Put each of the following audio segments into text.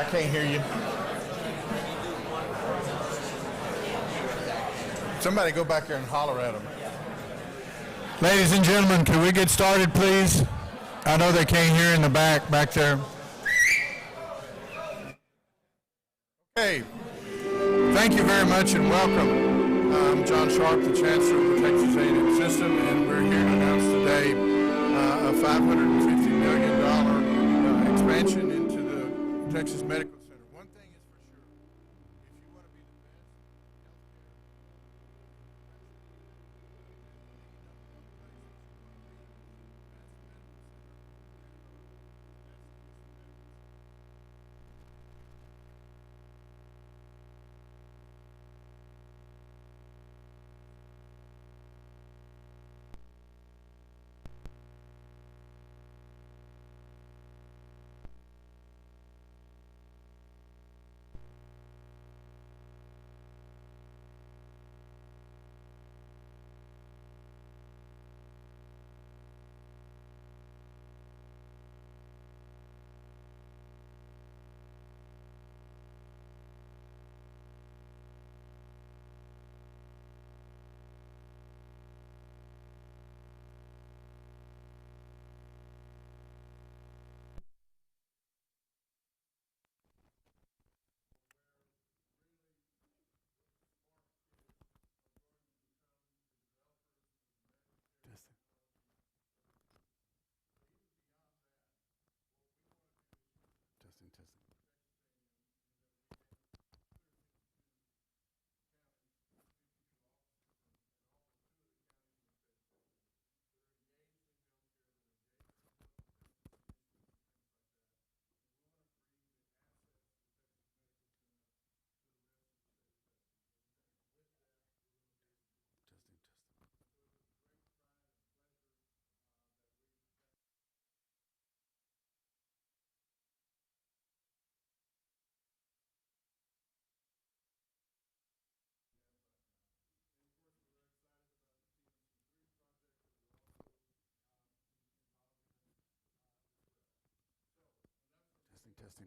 can't hear you. Somebody go back there and holler at them. Ladies and gentlemen, can we get started, please? I know they can't hear in the back there. Okay. Thank you very much and welcome. I'm John Sharp, the Chancellor of the Texas A&M System, and we're here to announce today a $550 million expansion into the Texas Medical Center. One thing is for sure, if you want to be the best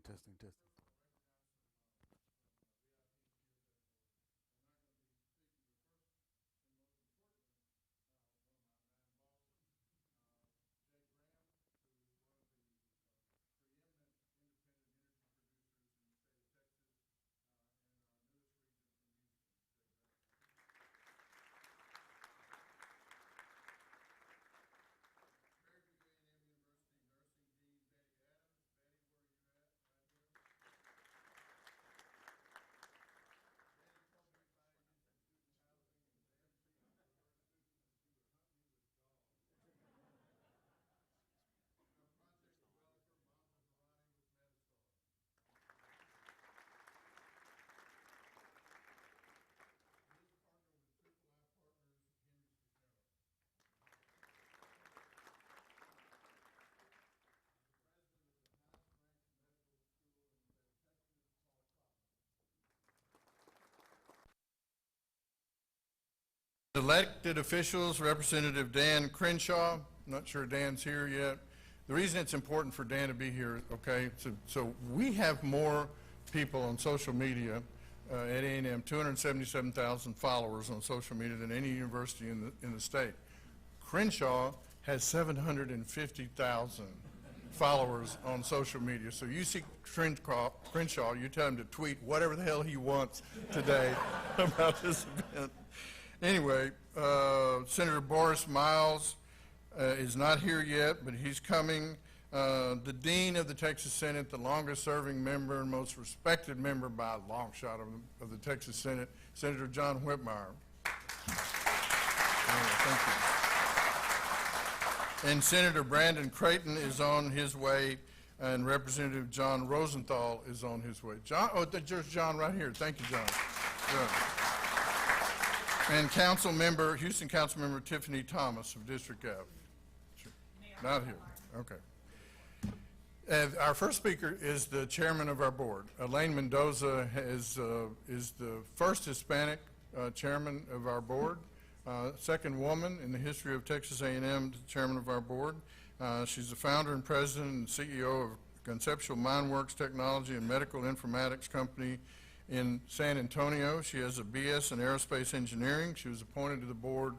Testing. Elected officials, Representative Dan Crenshaw. Not sure Dan's here yet. The reason it's important for Dan to be here, okay, so we have more people on social media at A&M, 277,000 followers on social media than any university in the state. Crenshaw has 750,000 followers on social media. So you see Crenshaw, you tell him to tweet whatever the hell he wants today about this event. Anyway, Senator Boris Miles is not here yet, but he's coming. The Dean of the Texas Senate, the longest-serving member and most respected member by a long shot of the Texas Senate, Senator John Whitmire. Thank you. And Senator Brandon Creighton is on his way, and Representative John Rosenthal is on his way. John, oh, there's John right here. Thank you, John. Good. And Houston Council Member Tiffany Thomas of District F. Sure. Not here. Okay. Our first speaker is the chairman of our board. Elaine Mendoza is the first Hispanic chairman of our board, second woman in the history of Texas A&M chairman of our board. She's the founder and president and CEO of Conceptual Mindworks Technology and Medical Informatics Company in San Antonio. She has a BS in Aerospace Engineering. She was appointed to the board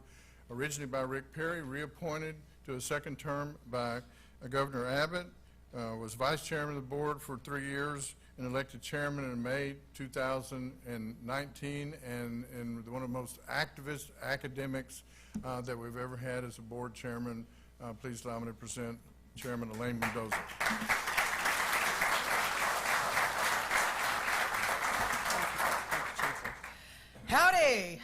originally by Rick Perry, reappointed to a second term by Governor Abbott, was vice chairman of the board for 3 years and elected chairman in May 2019, and one of the most activist academics that we've ever had as a board chairman. Please allow me to present Chairman Elaine Mendoza. Howdy.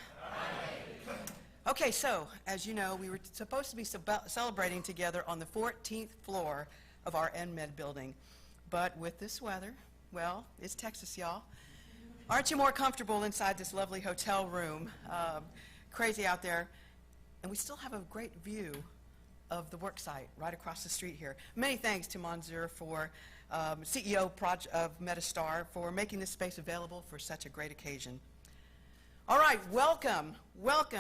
Okay, so as you know, we were supposed to be celebrating together on the 14th floor of our NMed building, but with this weather, well, it's Texas, y'all. Aren't you more comfortable inside this lovely hotel room? Crazy out there. And we still have a great view of the work site right across the street here. Many thanks to Monzer, for CEO of Metastar, for making this space available for such a great occasion. All right, welcome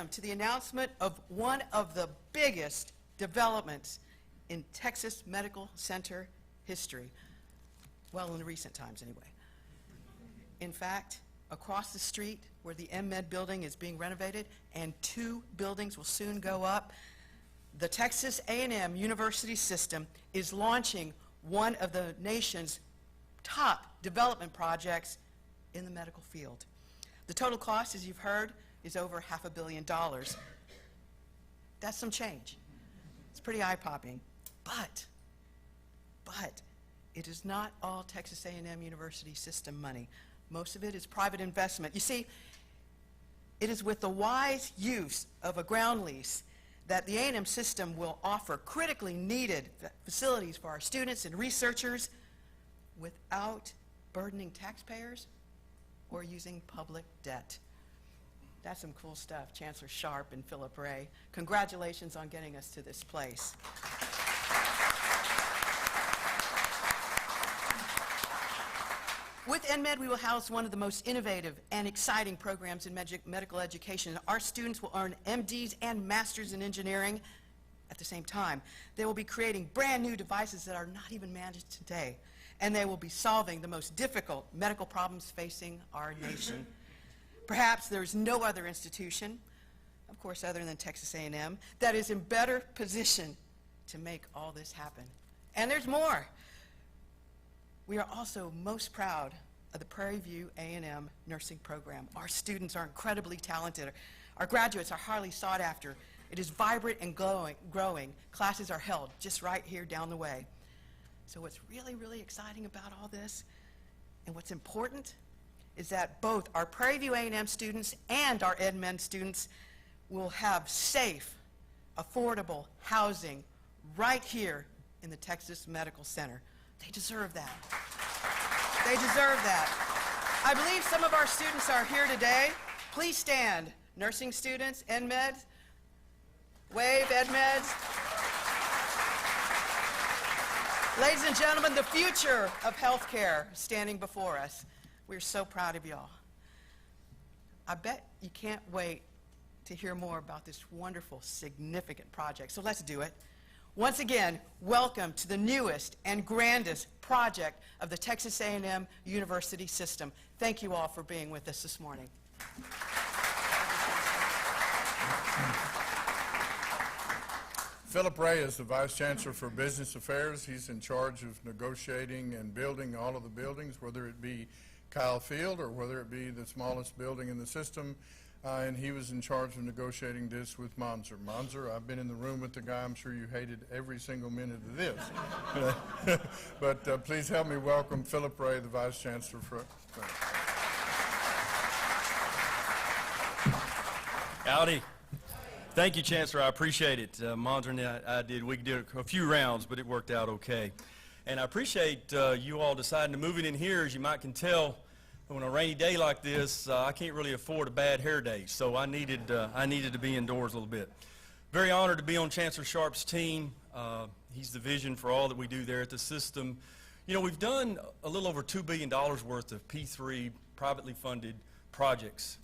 to the announcement of one of the biggest developments in Texas Medical Center history. Well, in recent times, anyway. In fact, across the street where the NMed building is being renovated, and 2 buildings will soon go up, the Texas A&M University System is launching one of the nation's top development projects in the medical field. The total cost, as you've heard, is over $500 million. That's some change. It's pretty eye-popping. But it is not all Texas A&M University System money. Most of it is private investment. You see, it is with the wise use of a ground lease that the A&M system will offer critically needed facilities for our students and researchers without burdening taxpayers or using public debt. That's some cool stuff, Chancellor Sharp and Philip Ray. Congratulations on getting us to this place. With NMed, we will house one of the most innovative and exciting programs in medical education. Our students will earn MDs and Masters in Engineering at the same time. They will be creating brand new devices that are not even managed today, and they will be solving the most difficult medical problems facing our nation. Perhaps there's no other institution, of course, other than Texas A&M, that is in better position to make all this happen. And there's more. We are also most proud of the Prairie View A&M nursing program. Our students are incredibly talented. Our graduates are highly sought after. It is vibrant and growing. Classes are held just right here down the way. So what's really, really exciting about all this, and what's important, is that both our Prairie View A&M students and our EdMen students will have safe, affordable housing right here in the Texas Medical Center. They deserve that. They deserve that. I believe some of our students are here today. Please stand. Nursing students, EdMeds, wave, EdMeds. Ladies and gentlemen, the future of healthcare standing before us. We're so proud of y'all. I bet you can't wait to hear more about this wonderful, significant project. So let's do it. Once again, welcome to the newest and grandest project of the Texas A&M University System. Thank you all for being with us this morning. Philip Ray is the Vice Chancellor for Business Affairs. He's in charge of negotiating and building all of the buildings, whether it be Kyle Field or whether it be the smallest building in the system. And he was in charge of negotiating this with Monzer. Monzer, I've been in the room with the guy. I'm sure you hated every single minute of this. But please help me welcome Philip Ray, the Vice Chancellor for... Howdy. Thank you, Chancellor. I appreciate it. Monzer and we did a few rounds, but it worked out okay. And I appreciate you all deciding to move it in here. As you might can tell, on a rainy day like this, I can't really afford a bad hair day, so I needed to be indoors a little bit. Very honored to be on Chancellor Sharp's team. He's the vision for all that we do there at the system. You know, we've done a little over $2 billion worth of P3 privately funded projects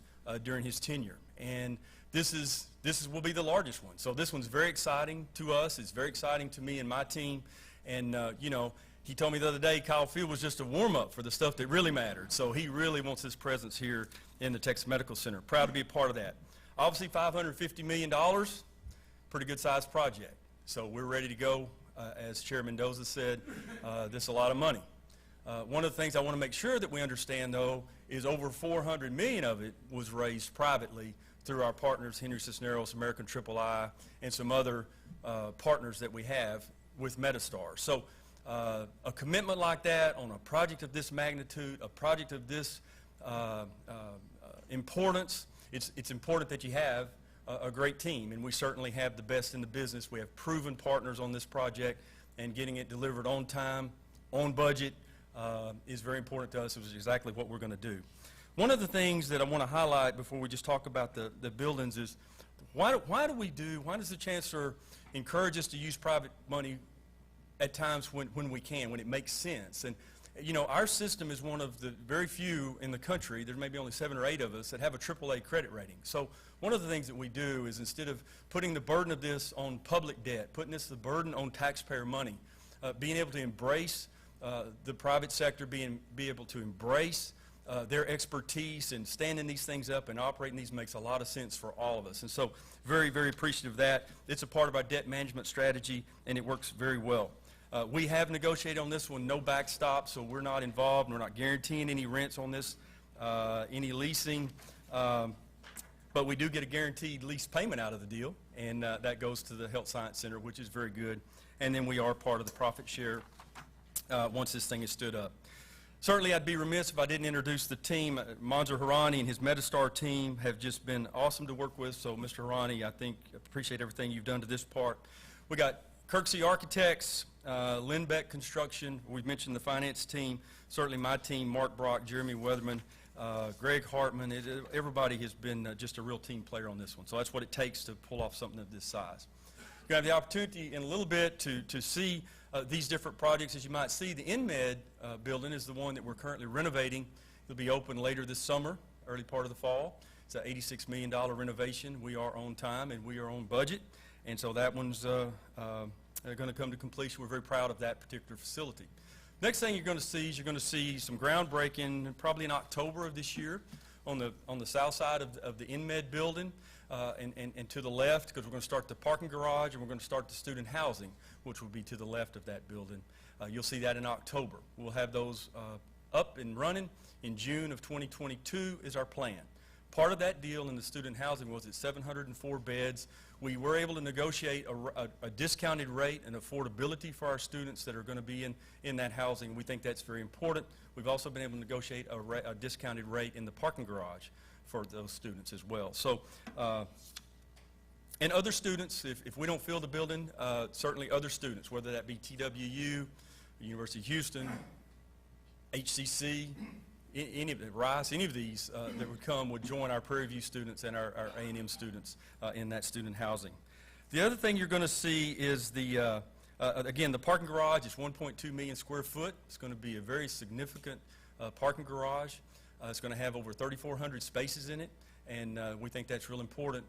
during his tenure, and this will be the largest one. So this one's very exciting to us. It's very exciting to me and my team. And you know, He told me the other day Kyle Field was just a warm-up for the stuff that really mattered. So he really wants his presence here in the Texas Medical Center. Proud to be a part of that. Obviously, $550 million, pretty good-sized project. So we're ready to go. As Chair Mendoza said, this is a lot of money. One of the things I want to make sure that we understand, though, is over $400 million of it was raised privately through our partners, Henry Cisneros, American III, and some other partners that we have with Metastar. So a commitment like that on a project of this magnitude, a project of this importance, it's important that you have a great team, and we certainly have the best in the business. We have proven partners on this project, and getting it delivered on time, on budget, is very important to us. It was exactly what we're going to do. One of the things that I want to highlight before we just talk about the buildings is why does the Chancellor encourage us to use private money at times when we can, when it makes sense? And you know, our system is one of the very few in the country, there may be only 7 or 8 of us, that have a AAA credit rating. So one of the things that we do is, instead of putting the burden of this on public debt, putting the burden on taxpayer money, being able to embrace the private sector, be able to embrace their expertise in standing these things up and operating these makes a lot of sense for all of us. And so very, very appreciative of that. It's a part of our debt management strategy, and it works very well. We have negotiated on this one, no backstop, so we're not involved. We're not guaranteeing any rents on this, any leasing, but we do get a guaranteed lease payment out of the deal, and that goes to the Health Science Center, which is very good. And then we are part of the profit share once this thing is stood up. Certainly, I'd be remiss if I didn't introduce the team. Manzur Harani and his Metastar team have just been awesome to work with, so Mr. Harani, I think, appreciate everything you've done to this part. We got Kirksey Architects, Lindbeck Construction, we've mentioned the finance team, certainly my team, Mark Brock, Jeremy Weatherman, Greg Hartman. Everybody has been just a real team player on this one, so that's what it takes to pull off something of this size. You have the opportunity in a little bit to see these different projects. As you might see, the InMed building is the one that we're currently renovating. It'll be open later this summer, early part of the fall. It's an $86 million renovation. We are on time and we are on budget, and so that one's going to come to completion. We're very proud of that particular facility. Next thing you're going to see is you're going to see some groundbreaking probably in October of this year on the south side of the InMed building, and to the left, because we're going to start the parking garage and we're going to start the student housing, which will be to the left of that building. You'll see that in October. We'll have those up and running in June of 2022 is our plan. Part of that deal in the student housing was at 704 beds. We were able to negotiate a discounted rate and affordability for our students that are going to be in that housing. We think that's very important. We've also been able to negotiate a discounted rate in the parking garage for those students as well. So, and other students, if we don't fill the building, certainly other students, whether that be TWU, University of Houston, HCC, any of the Rice, any of these that would come would join our Prairie View students and our A&M students in that student housing. The other thing you're going to see is again, the parking garage is 1.2 million square foot. It's going to be a very significant parking garage. It's going to have over 3,400 spaces in it, and we think that's real important.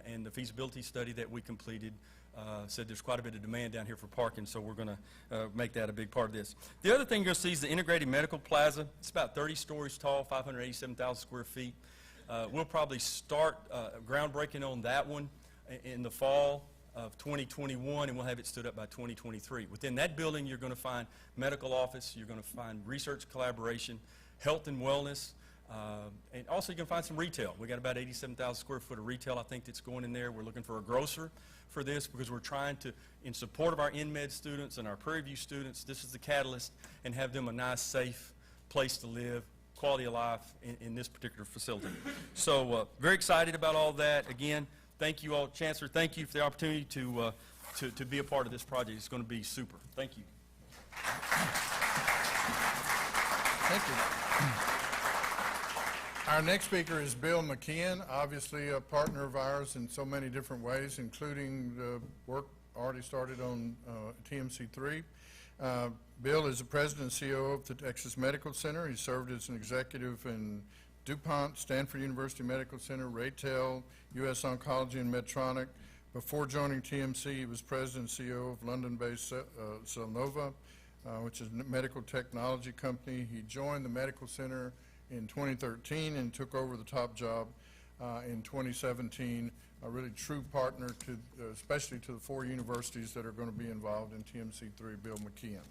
And the feasibility study that we completed said there's quite a bit of demand down here for parking, so we're going to make that a big part of this. The other thing you're going to see is the integrated medical plaza. It's about 30 stories tall, 587,000 square feet. We'll probably start groundbreaking on that one in the fall of 2021, and we'll have it stood up by 2023. Within that building, you're going to find medical office, you're going to find research collaboration, health and wellness, and also you can find some retail. We got about 87,000 square foot of retail, I think, that's going in there. We're looking for a grocer for this because we're trying to, in support of our InMed students and our Prairie View students, this is the catalyst, and have them a nice, safe place to live, quality of life in this particular facility. So very excited about all that. Again, thank you all. Chancellor, thank you for the opportunity to be a part of this project. It's going to be super. Thank you. Thank you. Our next speaker is Bill McKeon, obviously a partner of ours in so many different ways, including the work already started on TMC3. Bill is the president and CEO of the Texas Medical Center. He served as an executive in DuPont, Stanford University Medical Center, Raytel, U.S. Oncology, and Medtronic. Before joining TMC, he was president and CEO of London-based Cellnova, which is a medical technology company. He joined the medical center in 2013 and took over the top job in 2017. A really true partner to, especially to the 4 universities that are going to be involved in TMC3, Bill McKeon.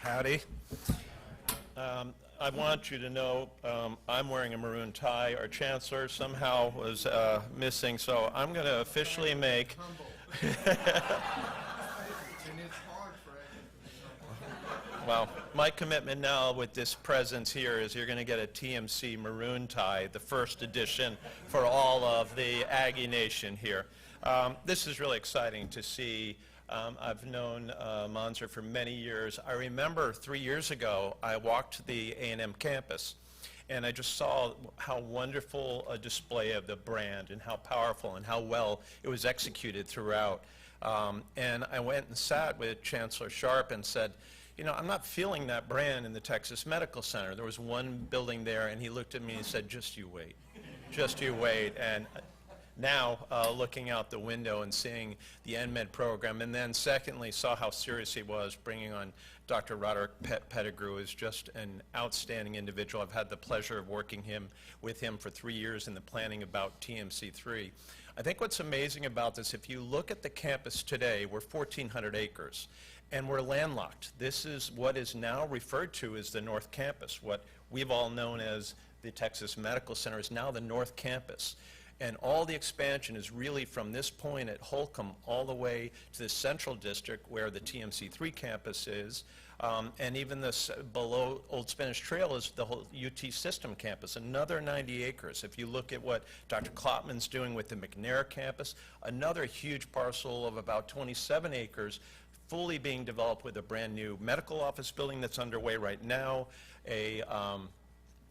Howdy. I want you to know I'm wearing a maroon tie. Our Chancellor somehow was missing, so I'm going to officially make... Well, my commitment now with this presence here is you're going to get a TMC maroon tie, the first edition for all of the Aggie Nation here. This is really exciting to see. I've known Monzer for many years. I remember 3 years ago, I walked the A&M campus, and I just saw how wonderful a display of the brand and how powerful and how well it was executed throughout. And I went and sat with Chancellor Sharp and said, you know, I'm not feeling that brand in the Texas Medical Center. There was one building there, and he looked at me and said, just you wait. Just you wait. And now, looking out the window and seeing the NMed program, and then secondly, saw how serious he was bringing on Dr. Roderick Pettigrew, is just an outstanding individual. I've had the pleasure of working with him for 3 years in the planning about TMC3. I think what's amazing about this, if you look at the campus today, we're 1,400 acres. And we're landlocked. This is what is now referred to as the North Campus. What we've all known as the Texas Medical Center is now the North Campus. And all the expansion is really from this point at Holcomb all the way to the Central District where the TMC3 campus is. And even this below Old Spanish Trail is the whole UT System campus, another 90 acres. If you look at what Dr. Klopman's doing with the McNair campus, another huge parcel of about 27 acres fully being developed with a brand new medical office building that's underway right now, a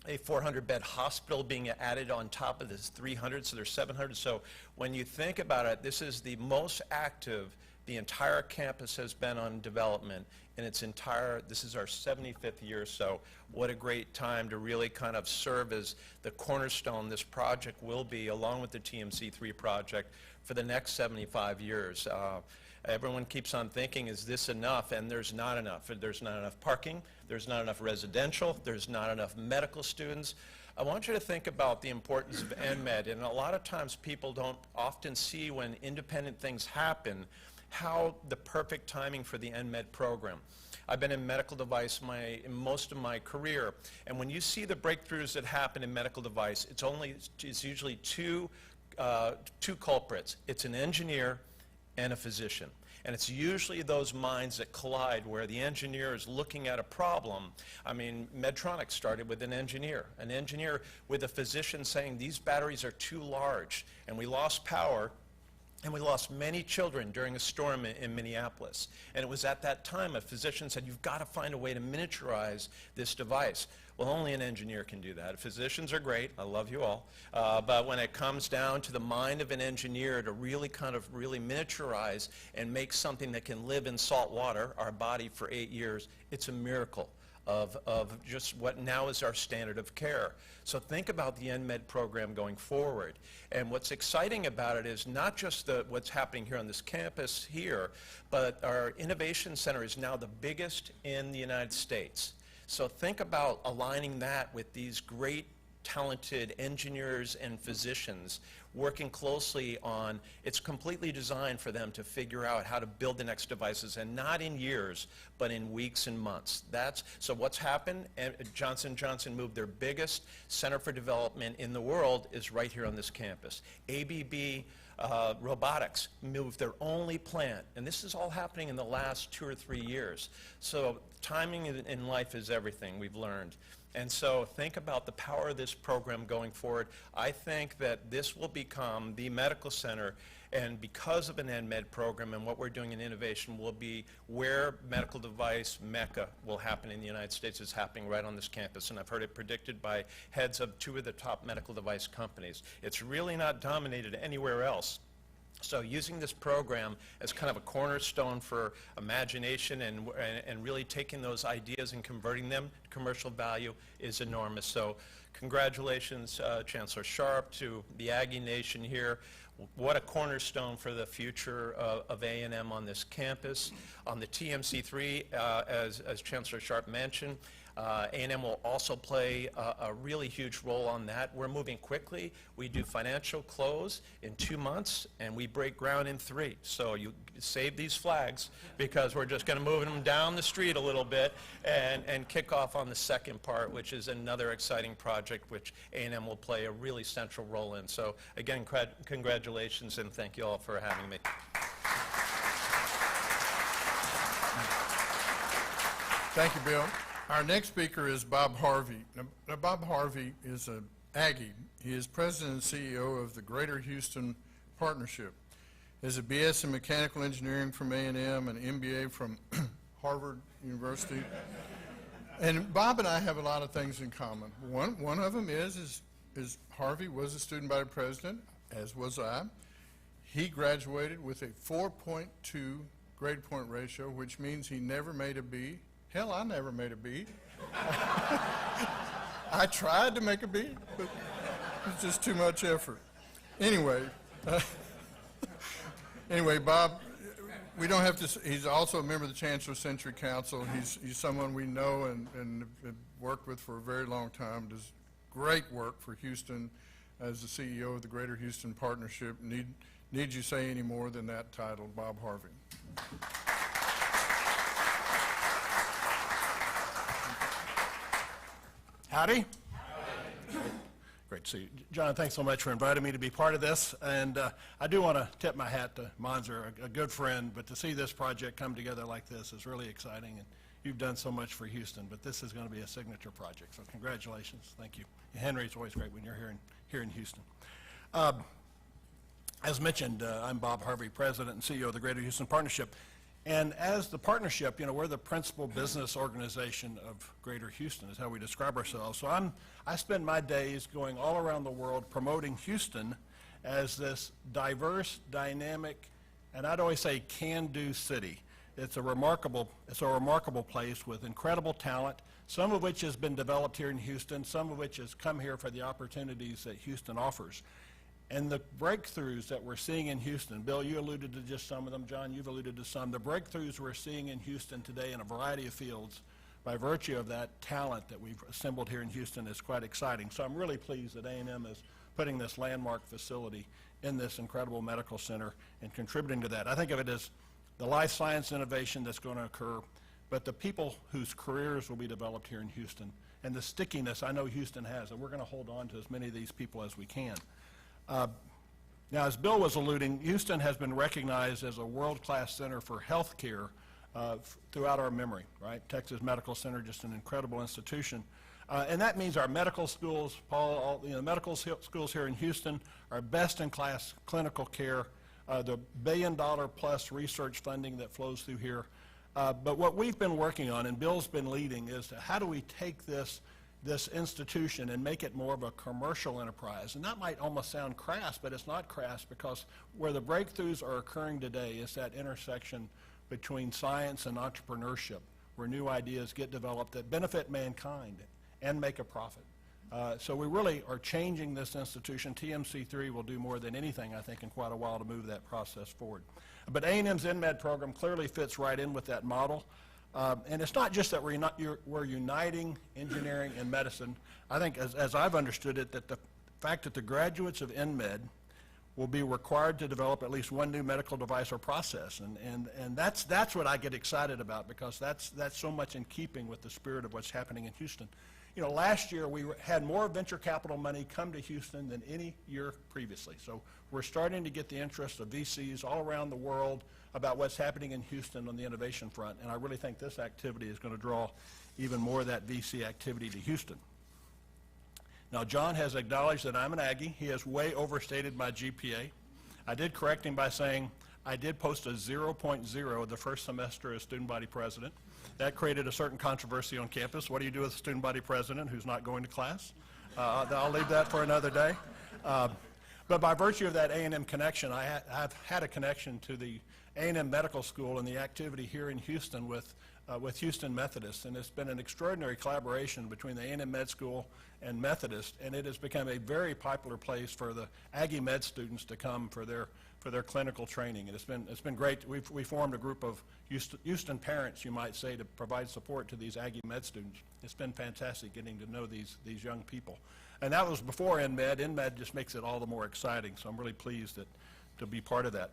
400-bed hospital being added on top of this 300, so there's 700. So when you think about it, this is the most active the entire campus has been on development in its entire, this is our 75th year, so what a great time to really kind of serve as the cornerstone this project will be, along with the TMC3 project, for the next 75 years. Everyone keeps on thinking, is this enough? And there's not enough. There's not enough parking. There's not enough residential. There's not enough medical students. I want you to think about the importance of NMed. And a lot of times people don't often see when independent things happen how the perfect timing for the NMed program. I've been in medical device most of my career. And when you see the breakthroughs that happen in medical device, it's usually two culprits. It's an engineer and a physician. And it's usually those minds that collide where the engineer is looking at a problem. I mean, Medtronic started with an engineer with a physician saying these batteries are too large, and we lost power, and we lost many children during a storm in Minneapolis. And it was at that time a physician said, you've got to find a way to miniaturize this device. Well, only an engineer can do that. Physicians are great, I love you all, but when it comes down to the mind of an engineer to really miniaturize and make something that can live in salt water, our body, for 8 years, it's a miracle of just what now is our standard of care. So think about the NMed program going forward. And what's exciting about it is not just what's happening here on this campus here, but our Innovation Center is now the biggest in the United States. So think about aligning that with these great talented engineers and physicians working closely on, it's completely designed for them to figure out how to build the next devices, and not in years, but in weeks and months. So what's happened, Johnson & Johnson moved their biggest center for development in the world is right here on this campus. ABB Robotics moved their only plant, and this is all happening in the last 2 or 3 years. So timing in life is everything, we've learned. And so think about the power of this program going forward. I think that this will become the medical center, and because of an NMed program and what we're doing in innovation will be where medical device mecca will happen in the United States. Is happening right on this campus, and I've heard it predicted by heads of 2 of the top medical device companies. It's really not dominated anywhere else. So using this program as kind of a cornerstone for imagination and really taking those ideas and converting them to commercial value is enormous. So congratulations, Chancellor Sharp, to the Aggie Nation here. What a cornerstone for the future of A&M on this campus. On the TMC3, as Chancellor Sharp mentioned, A&M will also play a really huge role on that. We're moving quickly. We do financial close in 2 months, and we break ground in 3. So you save these flags, because we're just going to move them down the street a little bit and kick off on the second part, which is another exciting project which A&M will play a really central role in. So again, congratulations, and thank you all for having me. Thank you, Bill. Our next speaker is Bob Harvey. Now, Bob Harvey is an Aggie. He is president and CEO of the Greater Houston Partnership. He has a BS in Mechanical Engineering from A&M, an MBA from Harvard University. And Bob and I have a lot of things in common. One of them is Harvey was a student body president, as was I. He graduated with a 4.2 grade point ratio, which means he never made a B. Hell, I never made a B. I tried to make a B, but it's just too much effort. Anyway, Bob, we don't have to, he's also a member of the Chancellor Century Council. He's someone we know and have worked with for a very long time, does great work for Houston as the CEO of the Greater Houston Partnership. Need you say any more than that title, Bob Harvey? Howdy. Great to see you. John, thanks so much for inviting me to be part of this. And I do want to tip my hat to Monzer, a good friend, but to see this project come together like this is really exciting. And you've done so much for Houston, but this is going to be a signature project. So congratulations. Thank you. Henry, it's always great when you're here in Houston. As mentioned, I'm Bob Harvey, President and CEO of the Greater Houston Partnership. And as the partnership, we're the principal business organization of Greater Houston, is how we describe ourselves. So I spend my days going all around the world promoting Houston as this diverse, dynamic, and I'd always say can-do city. It's a remarkable place with incredible talent, some of which has been developed here in Houston, some of which has come here for the opportunities that Houston offers. And the breakthroughs that we're seeing in Houston, Bill, you alluded to just some of them, John, you've alluded to some. The breakthroughs we're seeing in Houston today in a variety of fields by virtue of that talent that we've assembled here in Houston is quite exciting. So I'm really pleased that A&M is putting this landmark facility in this incredible medical center and contributing to that. I think of it as the life science innovation that's going to occur, but the people whose careers will be developed here in Houston and the stickiness I know Houston has, and we're going to hold on to as many of these people as we can. Now, as Bill was alluding, Houston has been recognized as a world-class center for health care throughout our memory, right? Texas Medical Center, just an incredible institution. And that means our medical schools, Paul, the medical schools here in Houston are best-in-class clinical care, the billion-dollar-plus research funding that flows through here. But what we've been working on, and Bill's been leading, is how do we take this institution and make it more of a commercial enterprise. And that might almost sound crass, but it's not crass, because where the breakthroughs are occurring today is that intersection between science and entrepreneurship, where new ideas get developed that benefit mankind and make a profit. So we really are changing this institution. TMC3 will do more than anything, I think, in quite a while to move that process forward. But A&M's InMed program clearly fits right in with that model. And it's not just that we're uniting engineering and medicine. I think, as I've understood it, that the fact that the graduates of InMed will be required to develop at least one new medical device or process. And that's what I get excited about, because that's so much in keeping with the spirit of what's happening in Houston. Last year we had more venture capital money come to Houston than any year previously. So we're starting to get the interest of VCs all around the world about what's happening in Houston on the innovation front. And I really think this activity is going to draw even more of that VC activity to Houston. Now, John has acknowledged that I'm an Aggie. He has way overstated my GPA. I did correct him by saying I did post a 0.0 the first semester as student body president. That created a certain controversy on campus. What do you do with a student body president who's not going to class? I'll leave that for another day. But by virtue of that A&M connection, I've had a connection to the A&M Medical School and the activity here in Houston with Houston Methodist, and it's been an extraordinary collaboration between the A&M Med School and Methodist, and it has become a very popular place for the Aggie Med students to come for their clinical training, and it's been great. We formed a group of Houston parents, you might say, to provide support to these Aggie Med students. It's been fantastic getting to know these young people, and that was before NMed. NMed just makes it all the more exciting, so I'm really pleased to be part of that.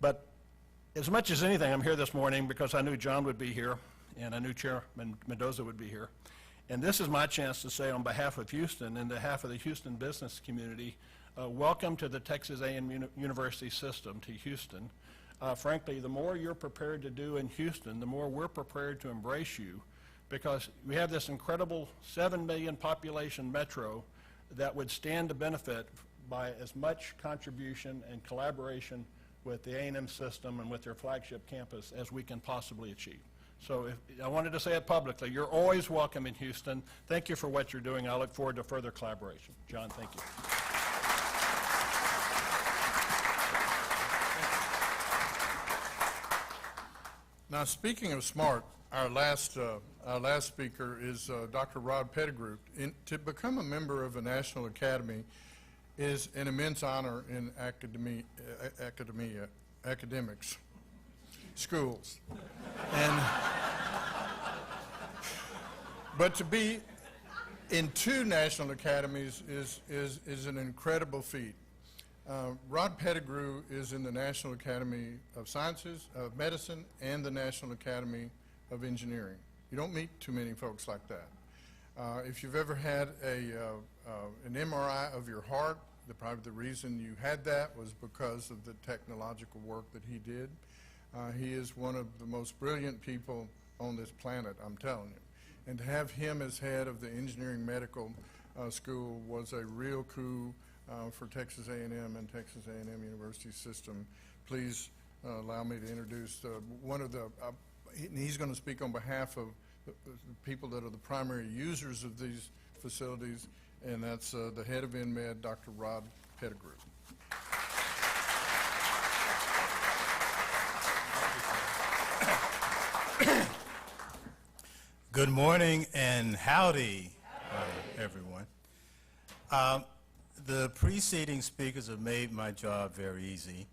But as much as anything, I'm here this morning because I knew John would be here, and I knew Chairman Mendoza would be here. And this is my chance to say on behalf of Houston and on behalf of the Houston business community, welcome to the Texas A&M University system, to Houston. Frankly, the more you're prepared to do in Houston, the more we're prepared to embrace you, because we have this incredible 7 million population metro that would stand to benefit by as much contribution and collaboration with the A&M system and with their flagship campus as we can possibly achieve. So I wanted to say it publicly. You're always welcome in Houston. Thank you for what you're doing. I look forward to further collaboration. John, thank you. Now, speaking of smart, our last speaker is Dr. Rod Pettigrew. To become a member of a National Academy is an immense honor in academics, schools. But to be in 2 national academies is an incredible feat. Rod Pettigrew is in the National Academy of Sciences, of Medicine, and the National Academy of Engineering. You don't meet too many folks like that. If you've ever had an MRI of your heart, probably the reason you had that was because of the technological work that he did. He is one of the most brilliant people on this planet, I'm telling you. And to have him as head of the Engineering Medical School was a real coup for Texas A&M and Texas A&M University system. Please allow me to introduce one of the, he's going to speak on behalf of the people that are the primary users of these facilities, and that's the head of NMed, Dr. Rod Pettigrew. Good morning and howdy, everyone. The preceding speakers have made my job very easy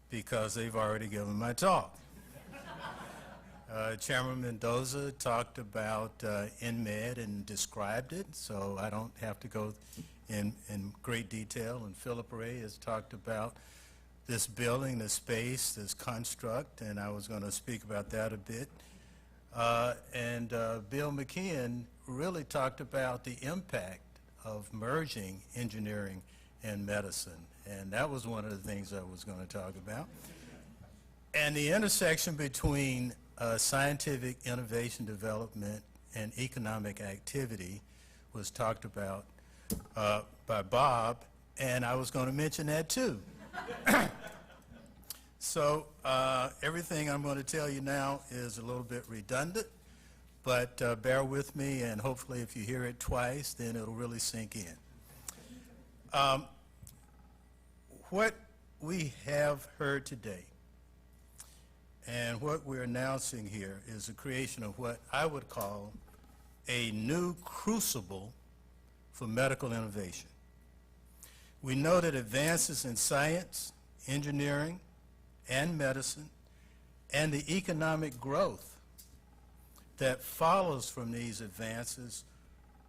because they've already given my talk. Chairman Mendoza talked about NMed and described it, so I don't have to go in great detail. And Philip Ray has talked about this building, this space, this construct, and I was going to speak about that a bit. And Bill McKeon really talked about the impact of merging engineering and medicine, and that was one of the things I was going to talk about. And the intersection between scientific innovation development and economic activity was talked about by Bob, and I was going to mention that too. So everything I'm going to tell you now is a little bit redundant, but bear with me, and hopefully if you hear it twice, then it'll really sink in. What we have heard today and what we're announcing here is the creation of what I would call a new crucible for medical innovation. We know that advances in science, engineering, and medicine, and the economic growth that follows from these advances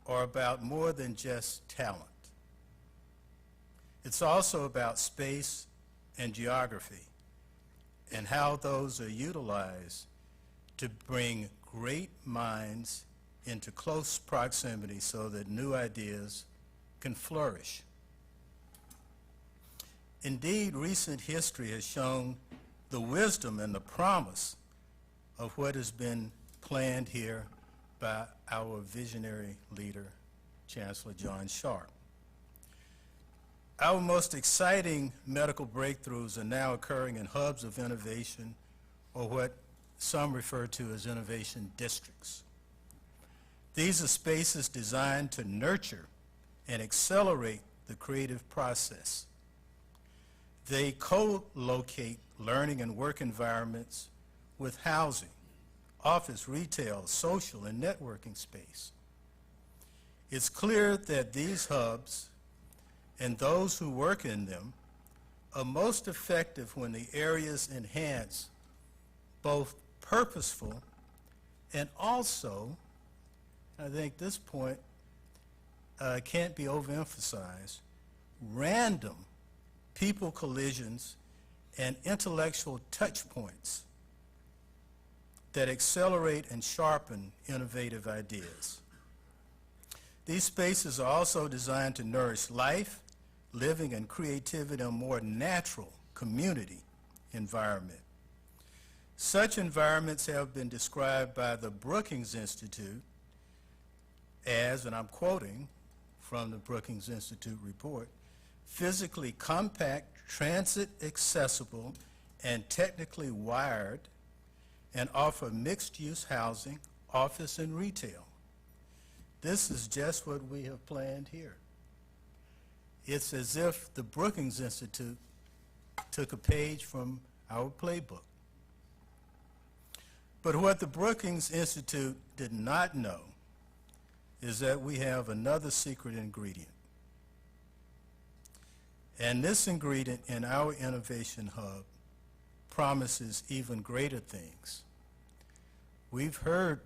are about more than just talent. It's also about space and geography and how those are utilized to bring great minds into close proximity so that new ideas can flourish. Indeed, recent history has shown the wisdom and the promise of what has been planned here by our visionary leader, Chancellor John Sharp. Our most exciting medical breakthroughs are now occurring in hubs of innovation, or what some refer to as innovation districts. These are spaces designed to nurture and accelerate the creative process They co-locate learning and work environments with housing, office, retail, social, and networking space. It's clear that these hubs and those who work in them are most effective when the areas enhance both purposeful and also, I think this point can't be overemphasized, random people collisions and intellectual touch points that accelerate and sharpen innovative ideas. These spaces are also designed to nourish life, living, and creativity in a more natural community environment. Such environments have been described by the Brookings Institute as, and I'm quoting from the Brookings Institute report, physically compact, transit accessible, and technically wired, and offer mixed-use housing, office, and retail. This is just what we have planned here. It's as if the Brookings Institute took a page from our playbook. But what the Brookings Institute did not know is that we have another secret ingredient. And this ingredient in our Innovation Hub promises even greater things. We've heard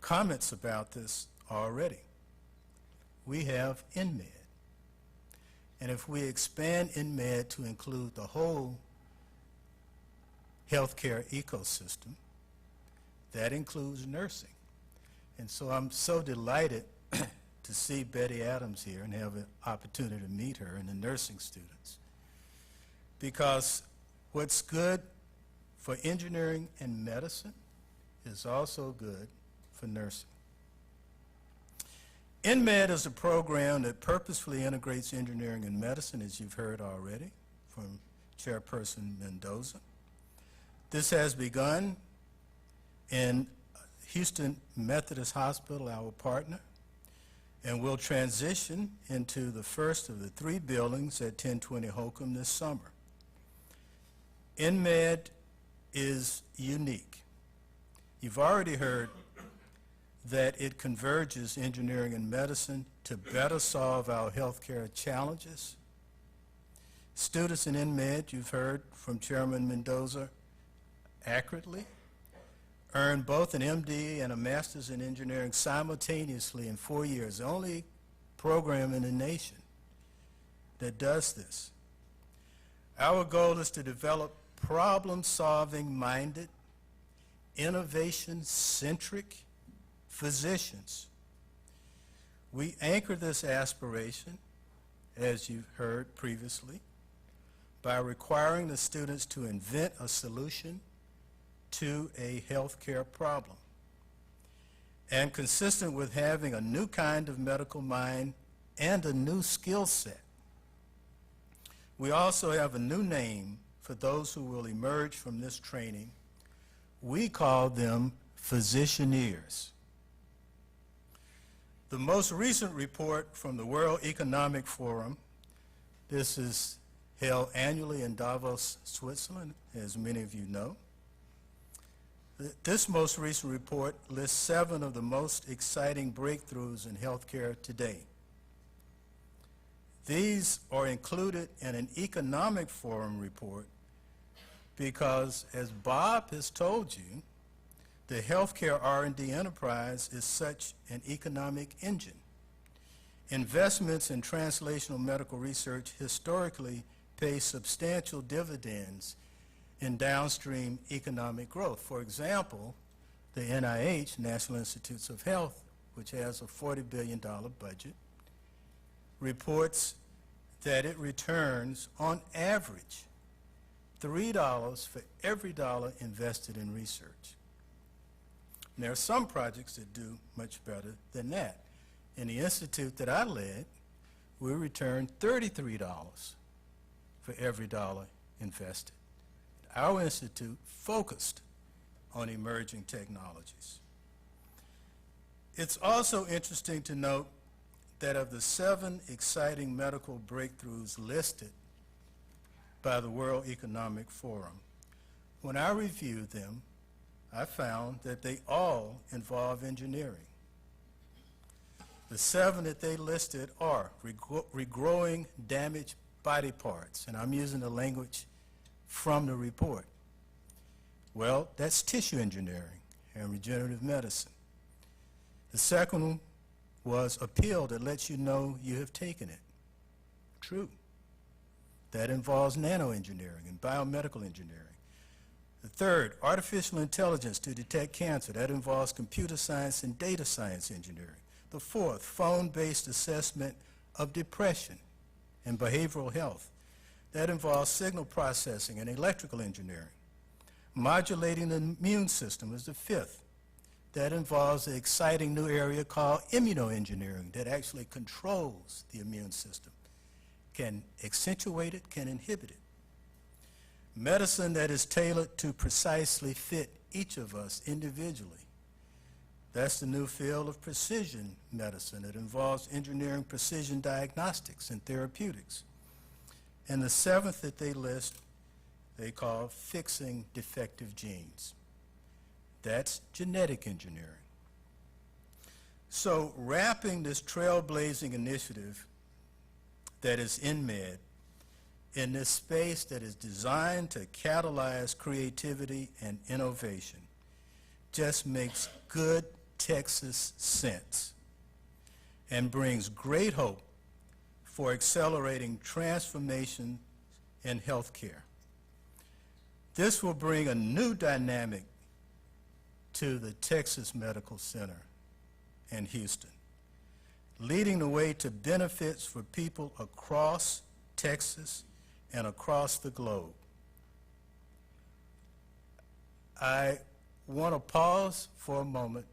comments about this already. We have InMed. And if we expand InMed to include the whole healthcare ecosystem, that includes nursing. And so I'm so delighted to see Betty Adams here and have an opportunity to meet her and the nursing students. Because what's good for engineering and medicine is also good for nursing. InMed is a program that purposefully integrates engineering and medicine, as you've heard already from Chairperson Mendoza. This has begun in Houston Methodist Hospital, our partner, and will transition into the first of the 3 buildings at 1020 Holcomb this summer. InMed is unique. You've already heard that it converges engineering and medicine to better solve our healthcare challenges. Students in InMed, you've heard from Chairman Mendoza accurately, earn both an MD and a Master's in Engineering simultaneously in 4 years. The only program in the nation that does this. Our goal is to develop problem-solving minded, innovation-centric physicians. We anchor this aspiration, as you've heard previously, by requiring the students to invent a solution to a healthcare problem. And consistent with having a new kind of medical mind and a new skill set, we also have a new name for those who will emerge from this training. We call them physicianeers. The most recent report from the World Economic Forum, this is held annually in Davos, Switzerland, as many of you know. This most recent report lists 7 of the most exciting breakthroughs in healthcare today. These are included in an Economic Forum report because, as Bob has told you, the healthcare R&D enterprise is such an economic engine. Investments in translational medical research historically pay substantial dividends in downstream economic growth. For example, the NIH, National Institutes of Health, which has a $40 billion budget, reports that it returns, on average, $3 for every dollar invested in research. And there are some projects that do much better than that. In the institute that I led, we returned $33 for every dollar invested. Our institute focused on emerging technologies. It's also interesting to note that of the 7 exciting medical breakthroughs listed by the World Economic Forum. When I reviewed them, I found that they all involve engineering. The 7 that they listed are regrowing damaged body parts, and I'm using the language from the report. Well, that's tissue engineering and regenerative medicine. The second one was a pill that lets you know you have taken it. True. That involves nanoengineering and biomedical engineering. The third, artificial intelligence to detect cancer. That involves computer science and data science engineering. The fourth, phone-based assessment of depression and behavioral health. That involves signal processing and electrical engineering. Modulating the immune system is the fifth. That involves the exciting new area called immunoengineering that actually controls the immune system, can accentuate it, can inhibit it. Medicine that is tailored to precisely fit each of us individually. That's the new field of precision medicine. It involves engineering precision diagnostics and therapeutics. And the seventh that they list, they call fixing defective genes. That's genetic engineering. So wrapping this trailblazing initiative that is InMed in this space that is designed to catalyze creativity and innovation just makes good Texas sense and brings great hope for accelerating transformation in healthcare. This will bring a new dynamic to the Texas Medical Center in Houston, leading the way to benefits for people across Texas and across the globe. I want to pause for a moment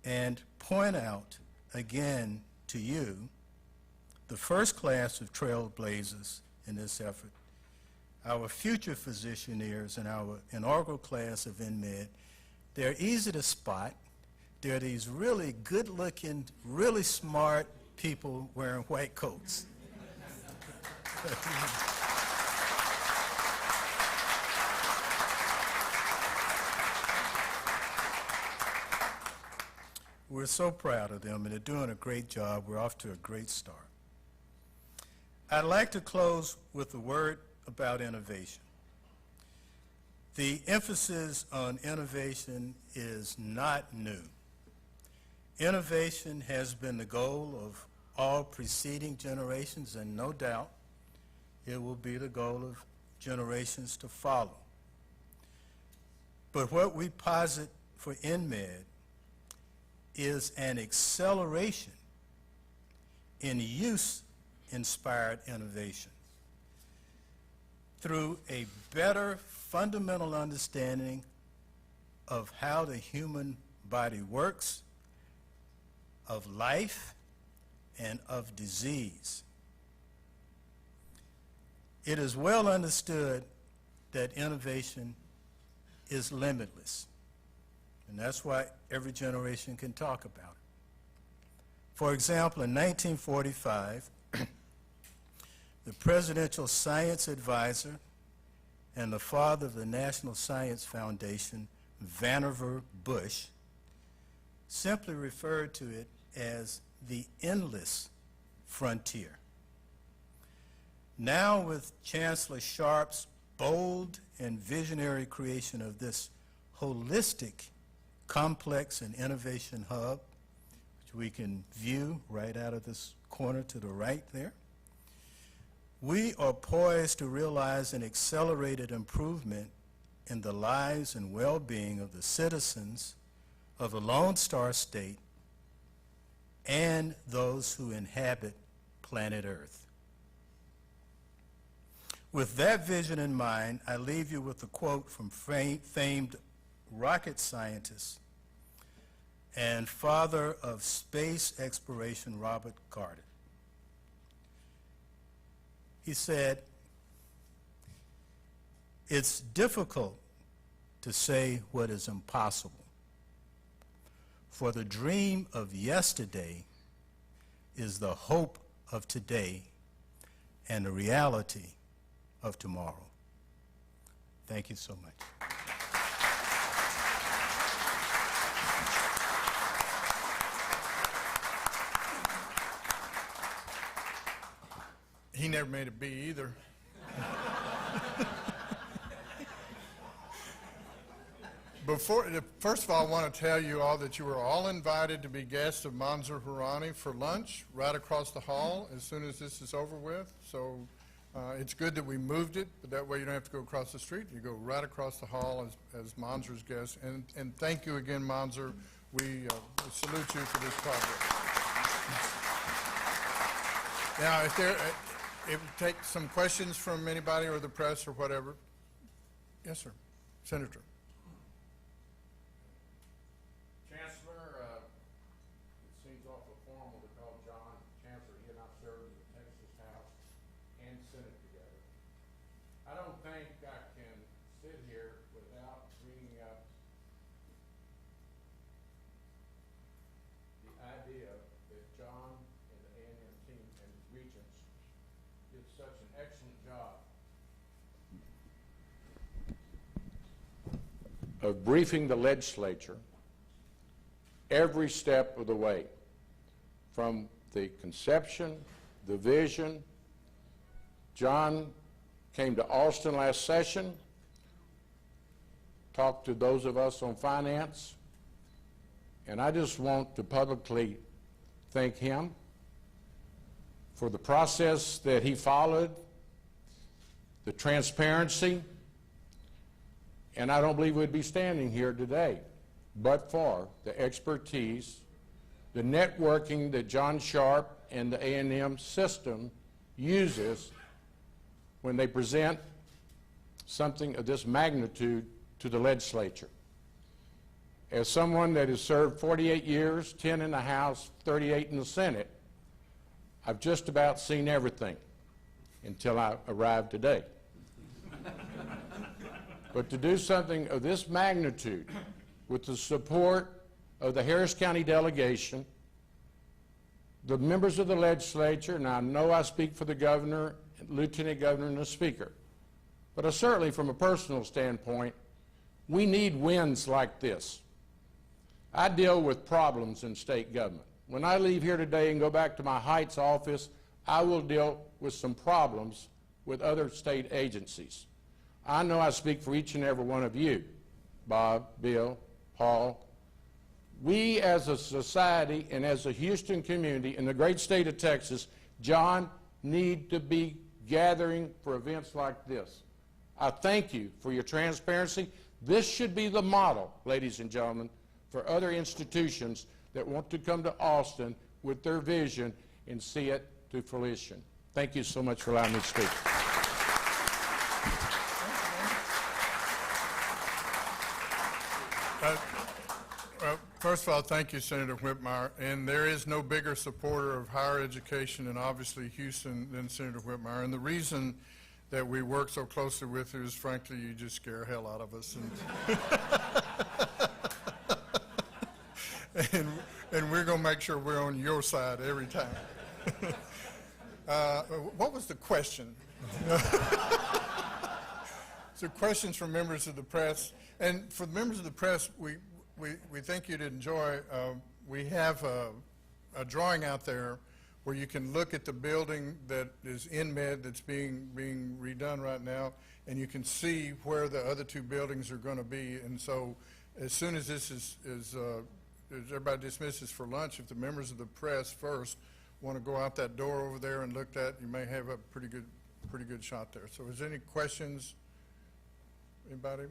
and point out again to you, the first class of trailblazers in this effort, our future physicianeers in our inaugural class of InMed. They're easy to spot. They're these really good-looking, really smart people wearing white coats. We're so proud of them, and they're doing a great job. We're off to a great start. I'd like to close with a word about innovation. The emphasis on innovation is not new. Innovation has been the goal of all preceding generations, and no doubt it will be the goal of generations to follow. But what we posit for InMed is an acceleration in use-inspired innovation through a better fundamental understanding of how the human body works, of life, and of disease. It is well understood that innovation is limitless, and that's why every generation can talk about it. For example, in 1945, the presidential science advisor and the father of the National Science Foundation, Vannevar Bush, simply referred to it as the endless frontier. Now, with Chancellor Sharp's bold and visionary creation of this holistic, complex and innovation hub, which we can view right out of this corner to the right there, we are poised to realize an accelerated improvement in the lives and well-being of the citizens of the Lone Star State and those who inhabit planet Earth. With that vision in mind, I leave you with a quote from famed rocket scientist and father of space exploration, Robert Goddard. He said, "It's difficult to say what is impossible, for the dream of yesterday is the hope of today, and the reality of tomorrow. Thank you so much. He never made a B either. First of all, I want to tell you all that you are all invited to be guests of Mansour Hourani for lunch right across the hall as soon as this is over with. So it's good that we moved it, but that way you don't have to go across the street. You go right across the hall as Mansour's guest. And thank you again, Mansour. We salute you for this project. Now, if we take some questions from anybody or the press or whatever. Yes, sir. Senator. Chancellor, it seems awful formal to call John Chancellor. He and I served in the Texas House and Senate together. I don't think I can sit here without bringing up the idea that John and the A&M team and his regents did such an excellent job of briefing the legislature every step of the way, from the conception, the vision. John came to Austin last session, talked to those of us on finance, and I just want to publicly thank him for the process that he followed, the transparency, and I don't believe we'd be standing here today but for the expertise, the networking that John Sharp and the A&M system uses when they present something of this magnitude to the legislature. As someone that has served 48 years, 10 in the House, 38 in the Senate, I've just about seen everything until I arrived today. But to do something of this magnitude with the support of the Harris County delegation, the members of the legislature, and I know I speak for the governor, lieutenant governor, and the speaker, but certainly from a personal standpoint, we need wins like this. I deal with problems in state government. When I leave here today and go back to my Heights office, I will deal with some problems with other state agencies. I know I speak for each and every one of you, Bob, Bill, Paul. We as a society and as a Houston community in the great state of Texas, John, need to be gathering for events like this. I thank you for your transparency. This should be the model, ladies and gentlemen, for other institutions that want to come to Austin with their vision and see it to fruition. Thank you so much for allowing me to speak. First of all, thank you, Senator Whitmire. And there is no bigger supporter of higher education and obviously Houston than Senator Whitmire. And the reason that we work so closely with you is, frankly, you just scare hell out of us. And we're going to make sure we're on your side every time. What was the question? So questions from members of the press. And for the members of the press, we think you'd enjoy, we have a drawing out there where you can look at the building that is in med that's being redone right now, and you can see where the other two buildings are going to be. And so as soon as this is everybody dismisses for lunch, if the members of the press first want to go out that door over there and look at, you may have a pretty good shot there. So is there any questions? Anybody?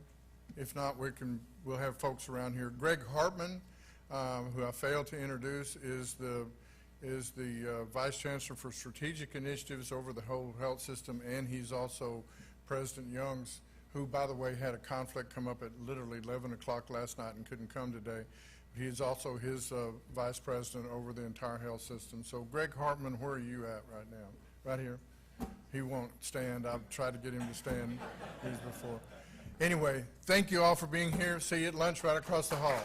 If not, we'll have folks around here. Greg Hartman, who I failed to introduce, is the Vice Chancellor for Strategic Initiatives over the whole health system, and he's also President Young's, who, by the way, had a conflict come up at literally 11 o'clock last night and couldn't come today. He is also his Vice President over the entire health system. So, Greg Hartman, where are you at right now? Right here? He won't stand. I've tried to get him to stand before. Anyway, thank you all for being here. See you at lunch right across the hall.